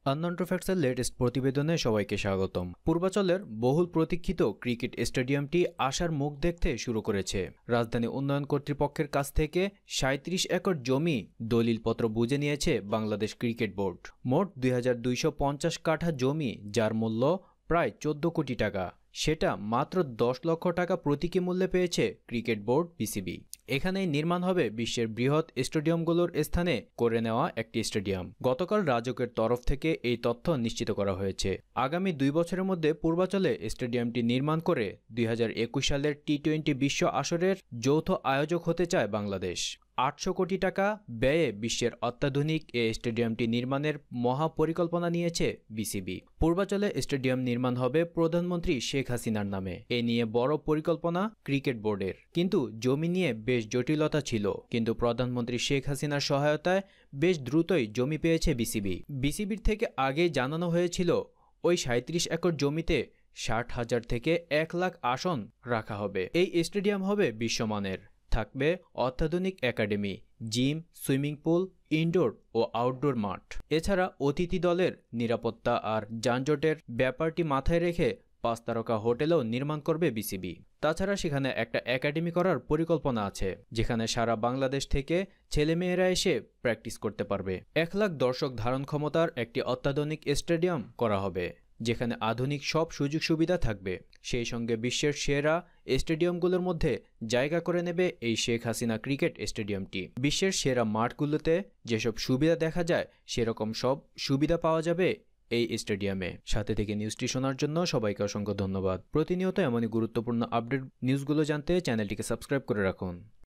Unknown ট্রফ্যাক্টসের latest প্রতিবেদনে সবাইকে স্বাগতম। পূর্বাঞ্চলের বহুল প্রতীক্ষিত ক্রিকেট স্টেডিয়ামটি আসার মুখ দেখতে শুরু করেছে। রাজধানী উন্নয়ন কর্তৃপক্ষের কাছ থেকে ৩৭ একর জমি দলিলপত্র বুঝে নিয়েছে বাংলাদেশ ক্রিকেট বোর্ড। মোট ২,২৫০ কাঠা জমি, যার মূল্য প্রায় ১৪ কোটি টাকা, সেটা মাত্র ১০ লক্ষ টাকা প্রতীকী মূল্যে পেয়েছে ক্রিকেট বোর্ড বিসিবি। এখানেই নির্মাণ হবে বিশ্বের বৃহৎ স্টেডিয়ামগুলোর স্থানে করে নেওয়া একটি স্টেডিয়াম। গতকাল রাজউকের তরফ থেকে এই তথ্য নিশ্চিত করা হয়েছে। আগামী ২ বছরের মধ্যে পূর্বাঞ্চলে স্টেডিয়ামটি নির্মাণ করে ২০২১ সালের টি-20 বিশ্ব আসরের যৌথ আয়োজক হতে চায় বাংলাদেশ। ৮০০ কোটি টাকা ব্যয়ে বিশ্বের অত্যাধুনিক এ স্টেডিয়ামটি নির্মাণের মহাপরিকল্পনা নিয়েছে বিসিবি। পূর্বাঞ্চলে স্টেডিয়াম নির্মাণ হবে প্রধানমন্ত্রী শেখ হাসিনার নামে। এ নিয়ে বড় পরিকল্পনা ক্রিকেট বোর্ডের, কিন্তু জমি নিয়ে বেশ জটিলতা ছিল। কিন্তু প্রধানমন্ত্রী শেখ হাসিনার সহায়তায় বেশ দ্রুতই জমি পেয়েছে বিসিবি। বিসিবির থেকে আগেই জানানো হয়েছিল ওই ৩৭ একর জমিতে ৬০,০০০ থেকে ১ লাখ আসন রাখা হবে। এই স্টেডিয়াম হবে বিশ্বমানের, থাকবে অত্যাধুনিক academy, gym, swimming pool, indoor ও আউটডোর মাঠ। এছাড়া অতিথি দলের নিরাপত্তা আর যানজটের ব্যাপারটি মাথায় রেখে ৫ তারকা হোটেলও নির্মাণ করবে বিসিবি। তাছাড়া সেখানে একটা একাডেমি করার পরিকল্পনা আছে, যেখানে সারা বাংলাদেশ থেকে ছেলেমেয়েরা এসে প্র্যাকটিস করতে পারবে। ১ লাখ দর্শক ধারণ ক্ষমতার একটি অত্যাধুনিক স্টেডিয়াম করা হবে, যেখানে আধুনিক সব সুযোগ সুবিধা থাকবে। সেই সঙ্গে বিশ্বের সেরা স্টেডিয়ামগুলোর মধ্যে জায়গা করে নেবে এই শেখ হাসিনা ক্রিকেট স্টেডিয়ামটি। বিশ্বের সেরা মাঠগুলোতে যেসব সুবিধা দেখা যায়, সেরকম সব সুবিধা পাওয়া যাবে এই স্টেডিয়ামে। সাথে থেকে নিউজটি শোনার জন্য সবাইকে অসংখ্য ধন্যবাদ। প্রতিনিয়ত এমনই গুরুত্বপূর্ণ আপডেট নিউজগুলো জানতে চ্যানেলটিকে সাবস্ক্রাইব করে রাখুন।